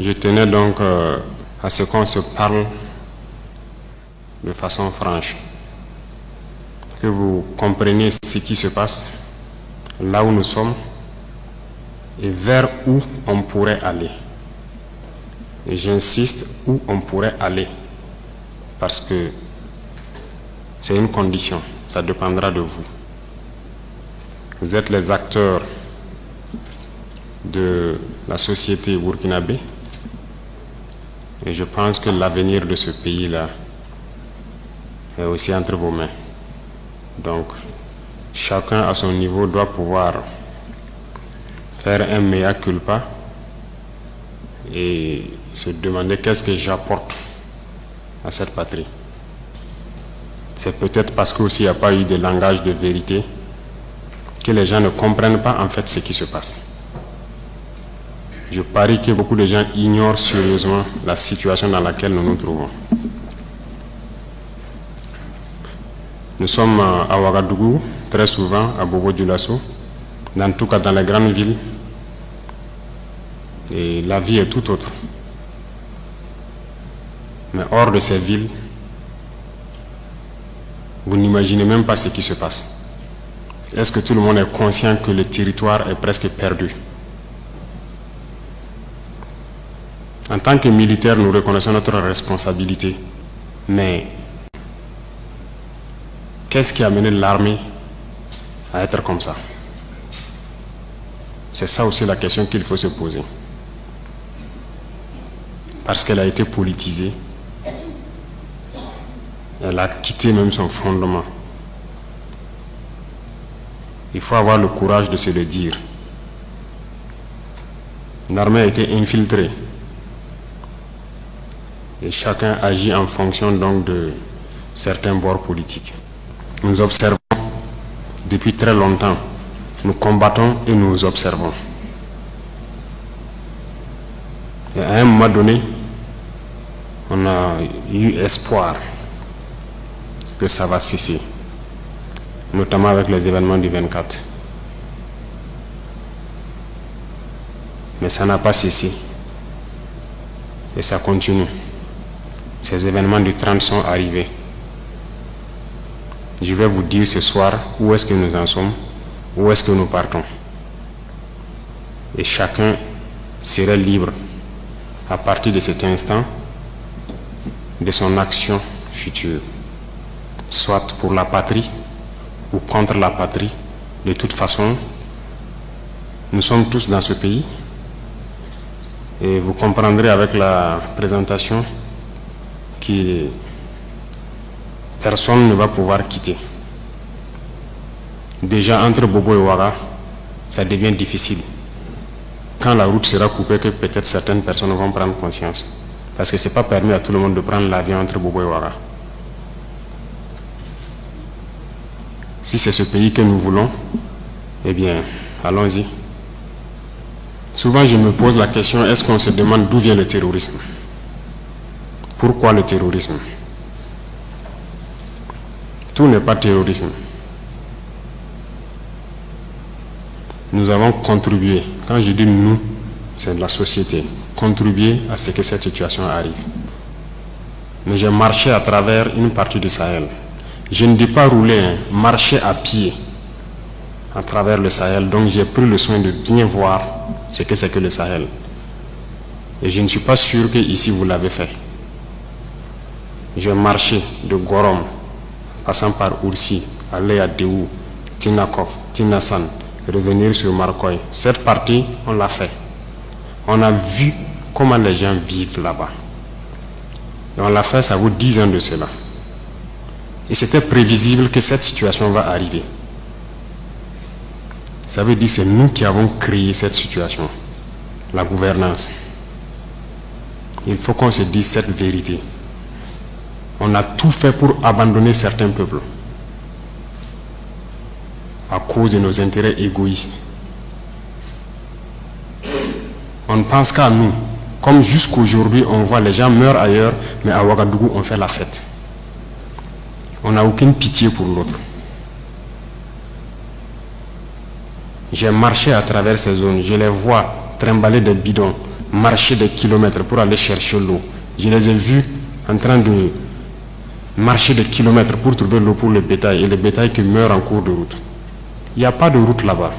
Je tenais donc à ce qu'on se parle de façon franche, que vous compreniez ce qui se passe, là où nous sommes et vers où on pourrait aller. Et j'insiste, où on pourrait aller, parce que c'est une condition, ça dépendra de vous. Vous êtes les acteurs de la société burkinabé et je pense que l'avenir de ce pays-là est aussi entre vos mains. Donc, chacun à son niveau doit pouvoir faire un mea culpa et se demander qu'est-ce que j'apporte à cette patrie. C'est peut-être parce qu'aussi il n'y a pas eu de langage de vérité que les gens ne comprennent pas en fait ce qui se passe. Je parie que beaucoup de gens ignorent sérieusement la situation dans laquelle nous nous trouvons. Nous sommes à Ouagadougou, très souvent à Bobo-Dioulasso, dans tout cas dans les grandes villes, et la vie est tout autre. Mais hors de ces villes, vous n'imaginez même pas ce qui se passe. Est-ce que tout le monde est conscient que le territoire est presque perdu? En tant que militaires, nous reconnaissons notre responsabilité. Mais qu'est-ce qui a mené l'armée à être comme ça? C'est ça aussi la question qu'il faut se poser. Parce qu'elle a été politisée, elle a quitté même son fondement. Il faut avoir le courage de se le dire. L'armée a été infiltrée. Et chacun agit en fonction donc de certains bords politiques. Nous observons depuis très longtemps. Nous combattons et nous observons. Et à un moment donné, on a eu espoir que ça va cesser, notamment avec les événements du 24. Mais ça n'a pas cessé. Et ça continue. Ces événements du 30 sont arrivés. Je vais vous dire ce soir où est-ce que nous en sommes, où est-ce que nous partons. Et chacun serait libre, à partir de cet instant, de son action future, soit pour la patrie ou contre la patrie. De toute façon, nous sommes tous dans ce pays et vous comprendrez avec la présentation que personne ne va pouvoir quitter. Déjà entre Bobo et Ouaga, ça devient difficile. Quand la route sera coupée, que peut-être certaines personnes vont prendre conscience. Parce que ce n'est pas permis à tout le monde de prendre l'avion entre Bobo et Ouaga. Si c'est ce pays que nous voulons, eh bien, allons-y. Souvent, je me pose la question, est-ce qu'on se demande d'où vient le terrorisme? Pourquoi le terrorisme? Tout n'est pas terrorisme. Nous avons contribué, quand je dis nous, c'est la société, contribué à ce que cette situation arrive. Mais j'ai marché à travers une partie du Sahel. Je ne dis pas rouler, marcher à pied à travers le Sahel. Donc j'ai pris le soin de bien voir ce que c'est que le Sahel. Et je ne suis pas sûr que ici vous l'avez fait. J'ai marché de Gorom, passant par Oursi, aller à Déou, Tinakov, Tinasan, revenir sur Marcoy. Cette partie, on l'a fait. On a vu comment les gens vivent là-bas. Et on l'a fait, ça vaut 10 ans de cela. Et c'était prévisible que cette situation va arriver. Ça veut dire que c'est nous qui avons créé cette situation, la gouvernance. Il faut qu'on se dise cette vérité. On a tout fait pour abandonner certains peuples à cause de nos intérêts égoïstes. On ne pense qu'à nous. Comme jusqu'aujourd'hui, on voit les gens meurent ailleurs, mais à Ouagadougou, on fait la fête. On n'a aucune pitié pour l'autre. J'ai marché à travers ces zones, je les vois trimballer des bidons, marcher des kilomètres pour aller chercher l'eau. Je les ai vus en train de marcher des kilomètres pour trouver l'eau pour le bétail, et le bétail qui meurt en cours de route. Il n'y a pas de route là-bas.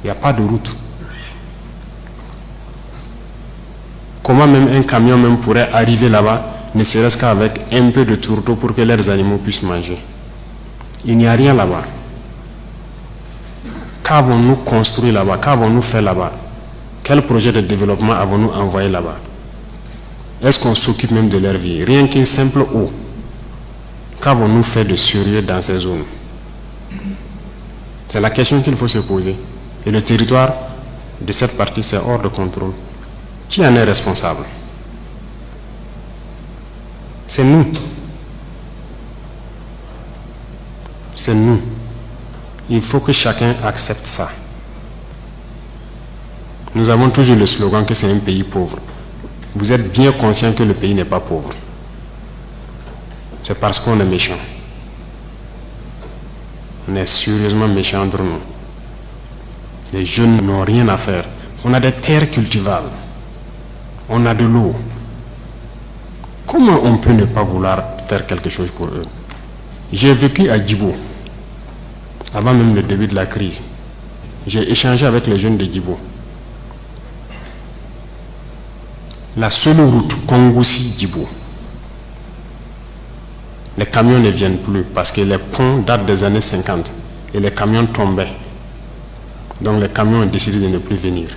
Il n'y a pas de route. Comment même un camion même pourrait arriver là-bas, ne serait-ce qu'avec un peu de tourteau pour que leurs animaux puissent manger? Il n'y a rien là-bas. Qu'avons-nous construit là-bas? Qu'avons-nous fait là-bas? Quel projet de développement avons-nous envoyé là-bas? Est-ce qu'on s'occupe même de leur vie? Rien qu'une simple eau. Qu'avons-nous fait de sérieux dans ces zones? C'est la question qu'il faut se poser. Et le territoire de cette partie, c'est hors de contrôle. Qui en est responsable? C'est nous. C'est nous. Il faut que chacun accepte ça. Nous avons toujours le slogan que c'est un pays pauvre. Vous êtes bien conscient que le pays n'est pas pauvre. C'est parce qu'on est méchant. On est sérieusement méchant entre nous. Les jeunes n'ont rien à faire. On a des terres cultivables. On a de l'eau. Comment on peut ne pas vouloir faire quelque chose pour eux? J'ai vécu à Djibo, avant même le début de la crise. J'ai échangé avec les jeunes de Djibo. La seule route Kongoussi-Djibo, les camions ne viennent plus parce que les ponts datent des années 50 et les camions tombaient. Donc les camions ont décidé de ne plus venir.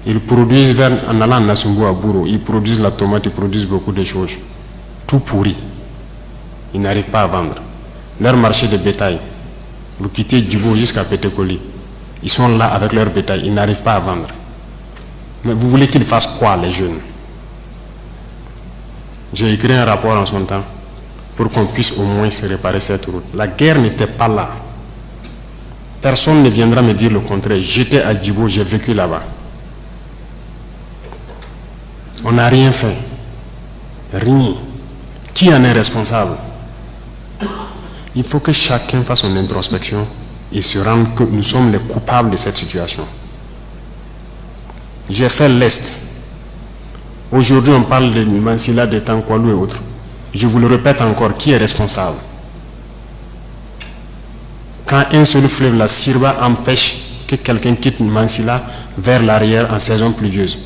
Ils produisent, en allant à Nassumbo, à Bouro, ils produisent la tomate, ils produisent beaucoup de choses. Tout pourri. Ils n'arrivent pas à vendre. Leur marché de bétail, vous quittez Djibo jusqu'à Pétékoli, ils sont là avec leur bétail, ils n'arrivent pas à vendre. Mais vous voulez qu'ils fassent quoi, les jeunes? J'ai écrit un rapport en son temps pour qu'on puisse au moins se réparer cette route. La guerre n'était pas là. Personne ne viendra me dire le contraire. J'étais à Djibo, j'ai vécu là-bas. On n'a rien fait. Rien. Qui en est responsable? Il faut que chacun fasse son introspection et se rende que nous sommes les coupables de cette situation. J'ai fait l'Est. Aujourd'hui, on parle de Mansilla, de Tankwalou et autres. Je vous le répète encore, qui est responsable? Quand un seul fleuve, la Sirba, empêche que quelqu'un quitte Mansilla vers l'arrière en saison pluvieuse,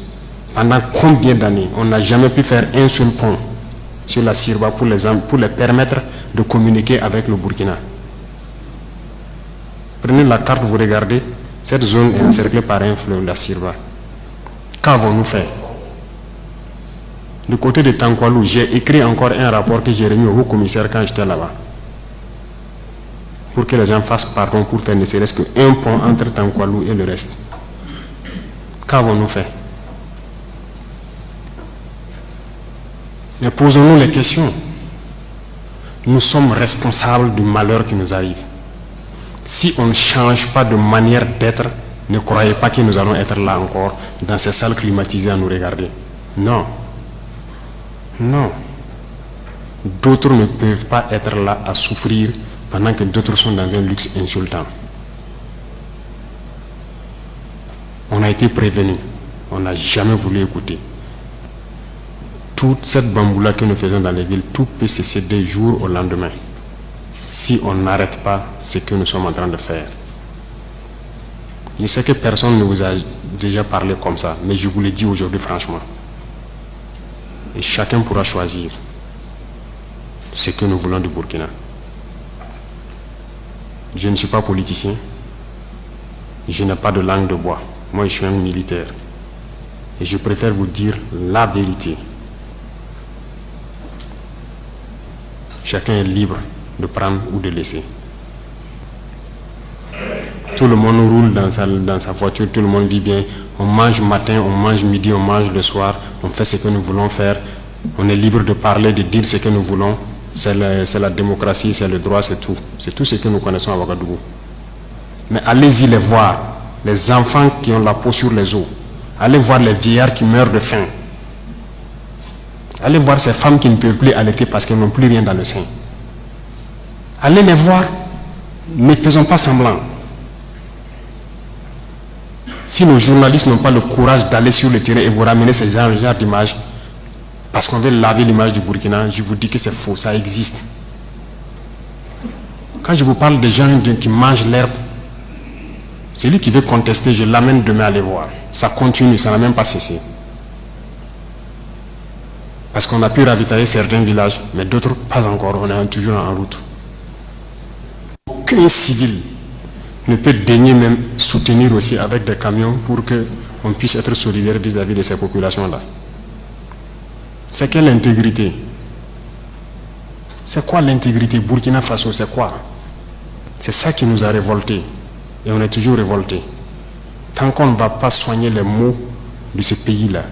pendant combien d'années on n'a jamais pu faire un seul pont sur la Sirba pour les permettre de communiquer avec le Burkina? Prenez la carte, vous regardez, cette zone est encerclée par un fleuve, la Sirba. Qu'avons-nous fait? Du côté de Tankwalou, j'ai écrit encore un rapport que j'ai remis au haut-commissaire quand j'étais là-bas, pour que les gens fassent pardon pour faire ne serait-ce qu'un pont entre Tankwalou et le reste. Qu'avons-nous fait? Mais posons-nous les questions. Nous sommes responsables du malheur qui nous arrive. Si on ne change pas de manière d'être, ne croyez pas que nous allons être là encore, dans ces salles climatisées à nous regarder. Non. Non. D'autres ne peuvent pas être là à souffrir pendant que d'autres sont dans un luxe insultant. On a été prévenus. On n'a jamais voulu écouter. Toute cette bamboula que nous faisons dans les villes, tout peut cesser du jour au lendemain, si on n'arrête pas ce que nous sommes en train de faire. Je sais que personne ne vous a déjà parlé comme ça, mais je vous le dis aujourd'hui franchement. Et chacun pourra choisir ce que nous voulons du Burkina. Je ne suis pas politicien, je n'ai pas de langue de bois. Moi, je suis un militaire. Et je préfère vous dire la vérité. Chacun est libre de prendre ou de laisser. Tout le monde roule dans sa voiture, tout le monde vit bien. On mange matin, on mange midi, on mange le soir. On fait ce que nous voulons faire. On est libre de parler, de dire ce que nous voulons. C'est la démocratie, c'est le droit, c'est tout. C'est tout ce que nous connaissons à Ouagadougou. Mais allez-y les voir, les enfants qui ont la peau sur les os. Allez voir les vieillards qui meurent de faim. Allez voir ces femmes qui ne peuvent plus allaiter parce qu'elles n'ont plus rien dans le sein. Allez les voir. Ne faisons pas semblant. Si nos journalistes n'ont pas le courage d'aller sur le terrain et vous ramener ces genres d'images, parce qu'on veut laver l'image du Burkina, je vous dis que c'est faux, ça existe. Quand je vous parle des gens qui mangent l'herbe, celui qui veut contester, je l'amène demain à les voir. Ça continue, ça n'a même pas cessé. Parce qu'on a pu ravitailler certains villages, mais d'autres pas encore, on est toujours en route. Aucun civil ne peut daigner même soutenir aussi avec des camions pour qu'on puisse être solidaire vis-à-vis de ces populations-là. C'est quelle intégrité? C'est quoi l'intégrité? Burkina Faso, c'est quoi? C'est ça qui nous a révoltés. Et on est toujours révoltés. Tant qu'on ne va pas soigner les maux de ce pays-là,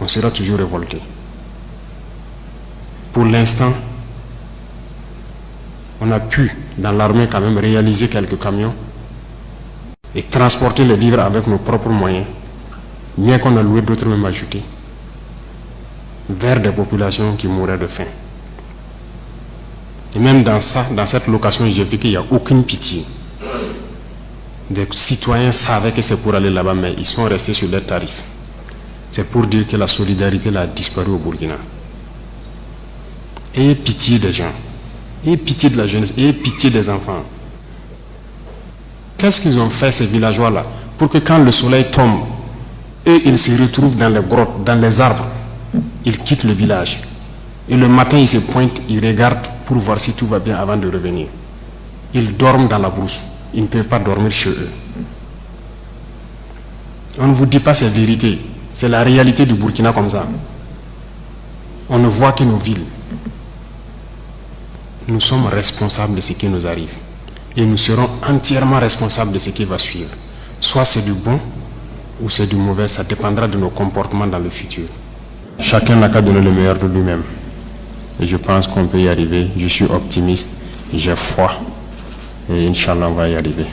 on sera toujours révoltés. Pour l'instant, on a pu, dans l'armée quand même, réaliser quelques camions et transporter les vivres avec nos propres moyens, bien qu'on a loué d'autres même ajoutés, vers des populations qui mouraient de faim. Et même dans ça, dans cette location, j'ai vu qu'il n'y a aucune pitié. Des citoyens savaient que c'est pour aller là-bas, mais ils sont restés sur leurs tarifs. C'est pour dire que la solidarité là, a disparu au Burkina. Ayez pitié des gens, ayez pitié de la jeunesse, ayez pitié des enfants. Qu'est-ce qu'ils ont fait ces villageois-là pour que quand le soleil tombe, eux ils se retrouvent dans les grottes, dans les arbres, ils quittent le village. Et le matin ils se pointent, ils regardent pour voir si tout va bien avant de revenir. Ils dorment dans la brousse. Ils ne peuvent pas dormir chez eux. On ne vous dit pas ces vérités. C'est la réalité du Burkina comme ça. On ne voit que nos villes. Nous sommes responsables de ce qui nous arrive. Et nous serons entièrement responsables de ce qui va suivre. Soit c'est du bon ou c'est du mauvais, ça dépendra de nos comportements dans le futur. Chacun n'a qu'à donner le meilleur de lui-même. Et je pense qu'on peut y arriver. Je suis optimiste, j'ai foi. Et Inch'Allah, on va y arriver.